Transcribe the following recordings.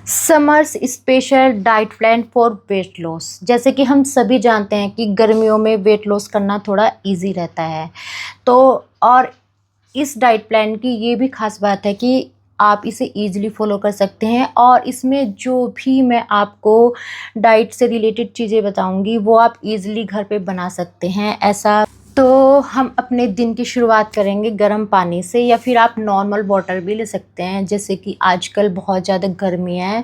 Summers special diet plan for weight loss. जैसे कि हम सभी जानते हैं कि गर्मियों में वेट लॉस करना थोड़ा इजी रहता है। तो और इस डाइट प्लान की ये भी खास बात है कि आप इसे ईज़िली फ़ॉलो कर सकते हैं और इसमें जो भी मैं आपको डाइट से रिलेटेड चीज़ें बताऊंगी वो आप ईज़िली घर पे बना सकते हैं। ऐसा तो हम अपने दिन की शुरुआत करेंगे गर्म पानी से, या फिर आप नॉर्मल वाटर भी ले सकते हैं। जैसे कि आजकल बहुत ज़्यादा गर्मी है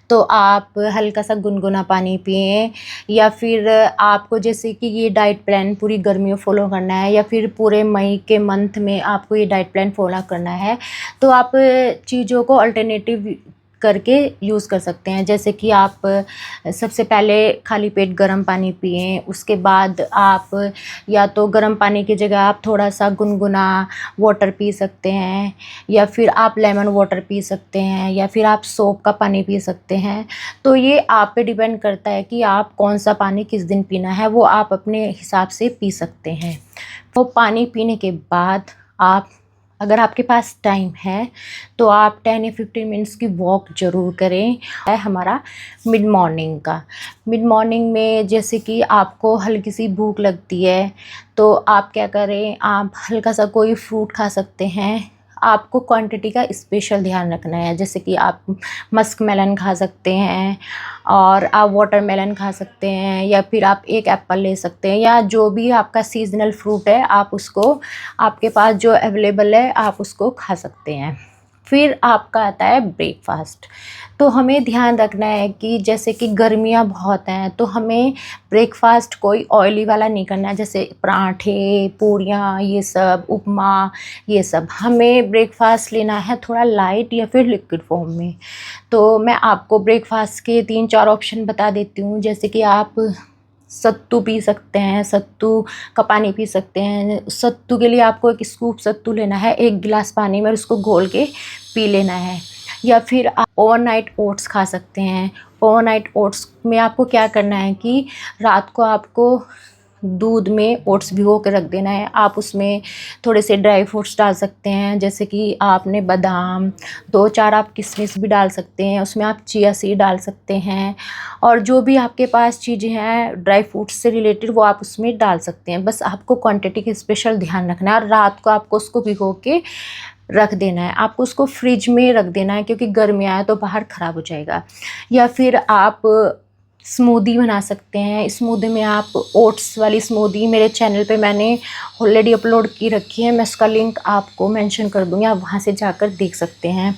तो आप हल्का सा गुनगुना पानी पिएं, या फिर आपको जैसे कि ये डाइट प्लान पूरी गर्मियों फॉलो करना है या फिर पूरे मई के मंथ में आपको ये डाइट प्लान फॉलो करना है तो आप चीज़ों को अल्टरनेटिव करके यूज़ कर सकते हैं। जैसे कि आप सबसे पहले खाली पेट गर्म पानी पिएं, उसके बाद आप या तो गर्म पानी की जगह आप थोड़ा सा गुनगुना वाटर पी सकते हैं, या फिर आप लेमन वाटर पी सकते हैं, या फिर आप सोप का पानी पी सकते हैं। तो ये आप पे डिपेंड करता है कि आप कौन सा पानी किस दिन पीना है, वो आप अपने हिसाब से पी सकते हैं। वो पानी पीने के बाद आप, अगर आपके पास टाइम है तो आप 10 या 15 मिनट्स की वॉक ज़रूर करें। है हमारा मिड मॉर्निंग का। मिड मॉर्निंग में जैसे कि आपको हल्की सी भूख लगती है तो आप क्या करें, आप हल्का सा कोई फ्रूट खा सकते हैं। आपको क्वांटिटी का स्पेशल ध्यान रखना है। जैसे कि आप मस्क मेलन खा सकते हैं और आप वाटरमेलन खा सकते हैं, या फिर आप एक एप्पल ले सकते हैं, या जो भी आपका सीजनल फ्रूट है आप उसको, आपके पास जो अवेलेबल है आप उसको खा सकते हैं। फिर आपका आता है ब्रेकफास्ट। तो हमें ध्यान रखना है कि जैसे कि गर्मियाँ बहुत हैं तो हमें ब्रेकफास्ट कोई ऑयली वाला नहीं करना है। जैसे पराठे, पूड़ियाँ, ये सब उपमा, ये सब हमें ब्रेकफास्ट लेना है थोड़ा लाइट या फिर लिक्विड फॉर्म में। तो मैं आपको ब्रेकफास्ट के 3-4 ऑप्शन बता देती हूँ। जैसे कि आप सत्तू पी सकते हैं, सत्तू का पानी पी सकते हैं। सत्तू के लिए आपको एक स्कूप सत्तू लेना है, 1 गिलास पानी में उसको घोल के पी लेना है। या फिर आप ओवरनाइट ओट्स खा सकते हैं। ओवरनाइट ओट्स में आपको क्या करना है कि रात को आपको दूध में ओट्स भिगो के रख देना है। आप उसमें थोड़े से ड्राई फ्रूट्स डाल सकते हैं, जैसे कि आपने बादाम, 2-4 आप किशमिश भी डाल सकते हैं, उसमें आप चिया सीड डाल सकते हैं, और जो भी आपके पास चीज़ें हैं ड्राई फ्रूट्स से रिलेटेड वो आप उसमें डाल सकते हैं। बस आपको क्वांटिटी का स्पेशल ध्यान रखना है और रात को आपको उसको भिगो के रख देना है। आपको उसको फ्रिज में रख देना है क्योंकि गर्मियाँ है तो बाहर ख़राब हो जाएगा। या फिर आप स्मूदी बना सकते हैं। स्मूदी में आप ओट्स वाली स्मूदी मेरे चैनल पे मैंने ऑलरेडी अपलोड की रखी है, मैं उसका लिंक आपको मेंशन कर दूँगी, आप वहाँ से जाकर देख सकते हैं।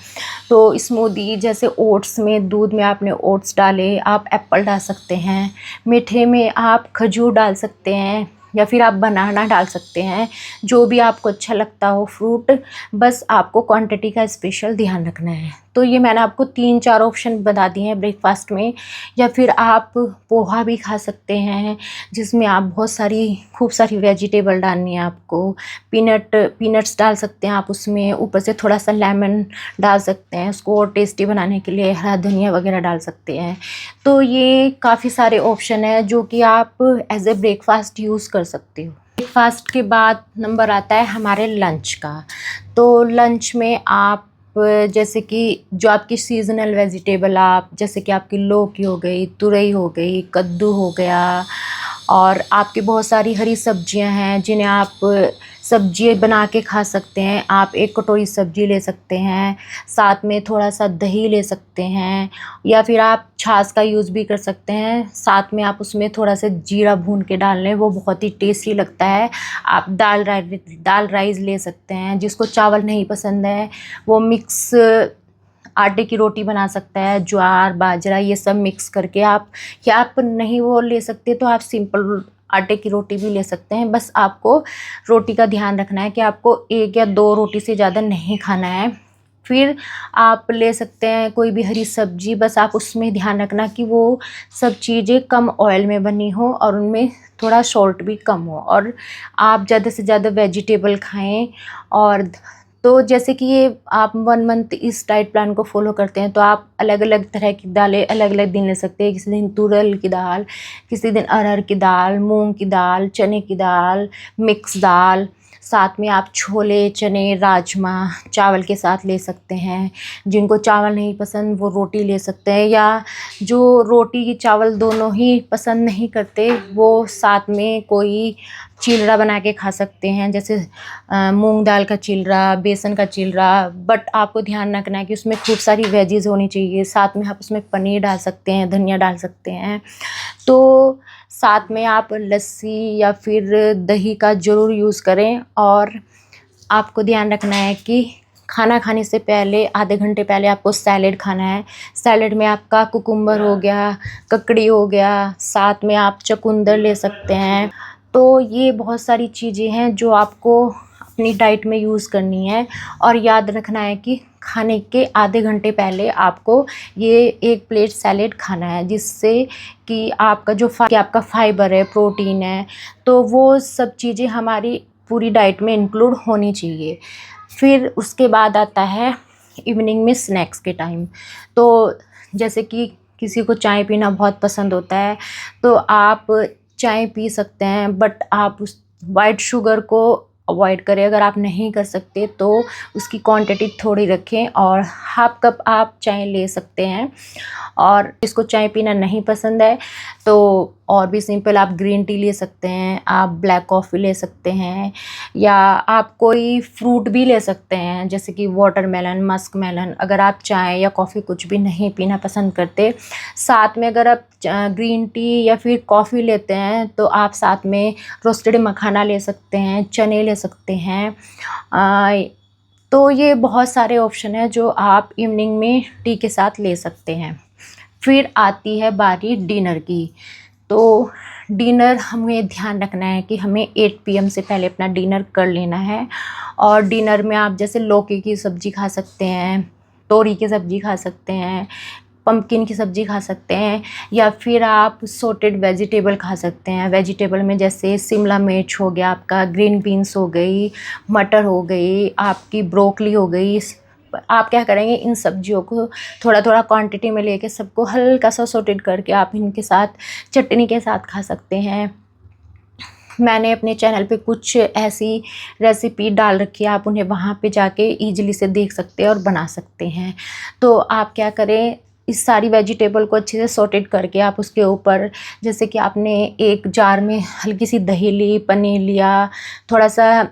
तो स्मूदी जैसे ओट्स में, दूध में आपने ओट्स डाले, आप एप्पल डाल सकते हैं, मीठे में आप खजूर डाल सकते हैं, या फिर आप बनाना डाल सकते हैं, जो भी आपको अच्छा लगता हो फ्रूट। बस आपको क्वांटिटी का स्पेशल ध्यान रखना है। तो ये मैंने आपको 3-4 ऑप्शन बता दिए हैं ब्रेकफास्ट में। या फिर आप पोहा भी खा सकते हैं, जिसमें आप बहुत सारी खूब सारी वेजिटेबल डालनी है आपको। पीनट्स डाल सकते हैं आप उसमें, ऊपर से थोड़ा सा लेमन डाल सकते हैं, उसको और टेस्टी बनाने के लिए हरा धनिया वगैरह डाल सकते हैं। तो ये काफ़ी सारे ऑप्शन हैं जो कि आप एज ए ब्रेकफास्ट यूज़ कर सकते हो। ब्रेकफास्ट के बाद नंबर आता है हमारे लंच का। तो लंच में आप जैसे कि जो आपकी सीजनल वेजिटेबल, आप जैसे कि आपकी लौकी हो गई, तुरई हो गई, कद्दू हो गया, और आपकी बहुत सारी हरी सब्जियां हैं जिन्हें आप सब्जी बना के खा सकते हैं। आप 1 कटोरी सब्जी ले सकते हैं, साथ में थोड़ा सा दही ले सकते हैं, या फिर आप छाछ का यूज़ भी कर सकते हैं। साथ में आप उसमें थोड़ा सा जीरा भून के डाल लें, वो बहुत ही टेस्टी लगता है। आप दाल राइस ले सकते हैं। जिसको चावल नहीं पसंद है वो मिक्स आटे की रोटी बना सकता है, ज्वार बाजरा ये सब मिक्स करके आप, या आप नहीं वो ले सकते तो आप सिंपल आटे की रोटी भी ले सकते हैं। बस आपको रोटी का ध्यान रखना है कि आपको 1 या 2 रोटी से ज़्यादा नहीं खाना है। फिर आप ले सकते हैं कोई भी हरी सब्जी, बस आप उसमें ध्यान रखना कि वो सब चीज़ें कम ऑयल में बनी हो और उनमें थोड़ा सॉल्ट भी कम हो, और आप ज़्यादा से ज़्यादा वेजिटेबल खाएं। और तो जैसे कि ये आप 1 मंथ इस डाइट प्लान को फॉलो करते हैं तो आप अलग अलग तरह की दालें अलग अलग दिन ले सकते हैं। किसी दिन तुरल की दाल, किसी दिन अरहर की दाल, मूंग की दाल, चने की दाल, मिक्स दाल, साथ में आप छोले, चने, राजमा चावल के साथ ले सकते हैं। जिनको चावल नहीं पसंद वो रोटी ले सकते हैं, या जो रोटी चावल दोनों ही पसंद नहीं करते वो साथ में कोई चिलड़ा बना के खा सकते हैं, जैसे मूंग दाल का चिलड़ा, बेसन का चिलड़ा। बट आपको ध्यान रखना है कि उसमें खूब सारी वेजीज होनी चाहिए। साथ में आप उसमें पनीर डाल सकते हैं, धनिया डाल सकते हैं। तो साथ में आप लस्सी या फिर दही का ज़रूर यूज़ करें। और आपको ध्यान रखना है कि खाना खाने से पहले आधे घंटे पहले आपको सैलेड खाना है। सैलेड में आपका कुकुम्बर हो गया, ककड़ी हो गया, साथ में आप चुकंदर ले सकते हैं। तो ये बहुत सारी चीज़ें हैं जो आपको अपनी डाइट में यूज़ करनी है। और याद रखना है कि खाने के आधे घंटे पहले आपको ये एक प्लेट सैलेड खाना है, जिससे कि आपका फाइबर है, प्रोटीन है, तो वो सब चीज़ें हमारी पूरी डाइट में इंक्लूड होनी चाहिए। फिर उसके बाद आता है इवनिंग में स्नैक्स के टाइम। तो जैसे कि किसी को चाय पीना बहुत पसंद होता है, तो आप चाय पी सकते हैं, बट आप उस वाइट शुगर को अवॉइड करें। अगर आप नहीं कर सकते तो उसकी क्वांटिटी थोड़ी रखें और हाफ कप आप चाय ले सकते हैं। और जिसको चाय पीना नहीं पसंद है तो और भी सिंपल आप ग्रीन टी ले सकते हैं, आप ब्लैक कॉफ़ी ले सकते हैं, या आप कोई फ्रूट भी ले सकते हैं जैसे कि वाटरमेलन, मस्क मेलन। अगर आप चाय या कॉफ़ी कुछ भी नहीं पीना पसंद करते, साथ में अगर आप ग्रीन टी या फिर कॉफ़ी लेते हैं तो आप साथ में रोस्टेड मखाना ले सकते हैं, चने ले सकते हैं। तो ये बहुत सारे ऑप्शन हैं जो आप इवनिंग में टी के साथ ले सकते हैं। फिर आती है बारी डिनर की। तो डिनर हमें ध्यान रखना है कि हमें 8 PM से पहले अपना डिनर कर लेना है। और डिनर में आप जैसे लौकी की सब्ज़ी खा सकते हैं, तोरी की सब्ज़ी खा सकते हैं, पम्पकिन की सब्ज़ी खा सकते हैं, या फिर आप सॉटेड वेजिटेबल खा सकते हैं। वेजिटेबल में जैसे शिमला मिर्च हो गया, आपका ग्रीन बीन्स हो गई, मटर हो गई, आपकी ब्रोकली हो गई। आप क्या करेंगे, इन सब्जियों को थोड़ा थोड़ा क्वांटिटी में लेके सबको हल्का सा सॉटेड करके आप इनके साथ चटनी के साथ खा सकते हैं। मैंने अपने चैनल पे कुछ ऐसी रेसिपी डाल रखी है, आप उन्हें वहाँ पे जाके ईजिली से देख सकते हैं और बना सकते हैं। तो आप क्या करें, इस सारी वेजिटेबल को अच्छे से सॉटेड करके आप उसके ऊपर, जैसे कि आपने एक जार में हल्की सी दही ली, पनीर लिया, थोड़ा सा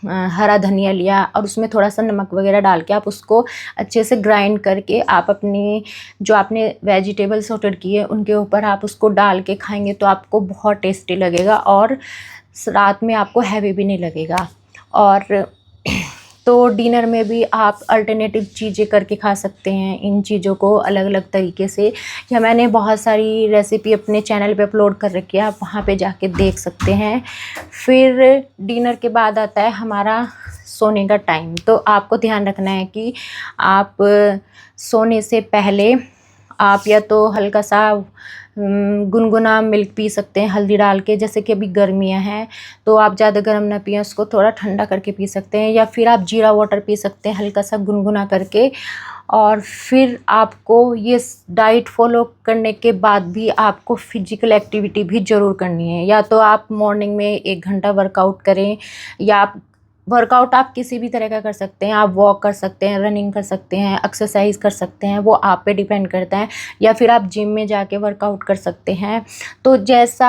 हरा धनिया लिया और उसमें थोड़ा सा नमक वगैरह डाल के आप उसको अच्छे से ग्राइंड करके आप अपनी जो आपने वेजिटेबल सॉटेड किए उनके ऊपर आप उसको डाल के खाएंगे तो आपको बहुत टेस्टी लगेगा और रात में आपको हैवी भी नहीं लगेगा। और तो डिनर में भी आप अल्टरनेटिव चीज़ें करके खा सकते हैं इन चीज़ों को अलग अलग तरीके से। या मैंने बहुत सारी रेसिपी अपने चैनल पे अपलोड कर रखी है, आप वहाँ पे जाके देख सकते हैं। फिर डिनर के बाद आता है हमारा सोने का टाइम। तो आपको ध्यान रखना है कि आप सोने से पहले आप या तो हल्का सा गुनगुना मिल्क पी सकते हैं हल्दी डाल के, जैसे कि अभी गर्मियां हैं तो आप ज़्यादा गर्म ना पिएं, उसको थोड़ा ठंडा करके पी सकते हैं। या फिर आप जीरा वाटर पी सकते हैं हल्का सा गुनगुना करके। और फिर आपको ये डाइट फॉलो करने के बाद भी आपको फिजिकल एक्टिविटी भी ज़रूर करनी है। या तो आप मॉर्निंग में 1 घंटा वर्कआउट करें, या आप वर्कआउट आप किसी भी तरह का कर सकते हैं। आप वॉक कर सकते हैं, रनिंग कर सकते हैं, एक्सरसाइज कर सकते हैं, वो आप पे डिपेंड करता है। या फिर आप जिम में जाके वर्कआउट कर सकते हैं। तो जैसा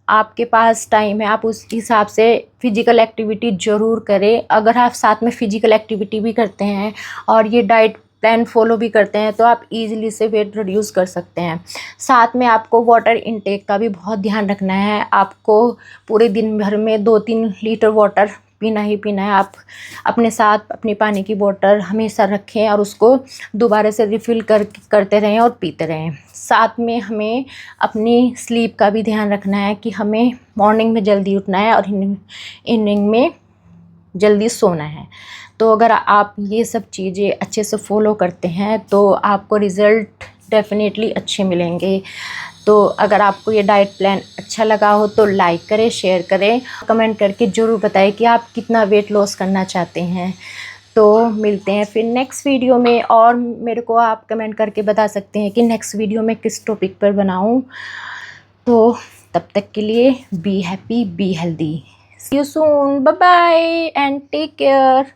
आपके पास टाइम है आप उस हिसाब से फिजिकल एक्टिविटी ज़रूर करें। अगर आप साथ में फिजिकल एक्टिविटी भी करते हैं और ये डाइट प्लान फॉलो भी करते हैं तो आप इजीली से वेट रिड्यूस कर सकते हैं। साथ में आपको वाटर इनटेक का भी बहुत ध्यान रखना है। आपको पूरे दिन भर में 2-3 लीटर वाटर पीना ही पीना है। आप अपने साथ अपनी पानी की बोतल हमेशा रखें और उसको दोबारा से रिफ़िल करते रहें और पीते रहें। साथ में हमें अपनी स्लीप का भी ध्यान रखना है कि हमें मॉर्निंग में जल्दी उठना है और इवनिंग में जल्दी सोना है। तो अगर आप ये सब चीज़ें अच्छे से फॉलो करते हैं तो आपको रिज़ल्ट डेफिनेटली अच्छे मिलेंगे। तो अगर आपको ये डाइट प्लान अच्छा लगा हो तो लाइक करें, शेयर करें, कमेंट करके ज़रूर बताएं कि आप कितना वेट लॉस करना चाहते हैं। तो मिलते हैं फिर नेक्स्ट वीडियो में। और मेरे को आप कमेंट करके बता सकते हैं कि नेक्स्ट वीडियो में किस टॉपिक पर बनाऊं। तो तब तक के लिए be happy, be healthy. See you soon. Bye bye and take care.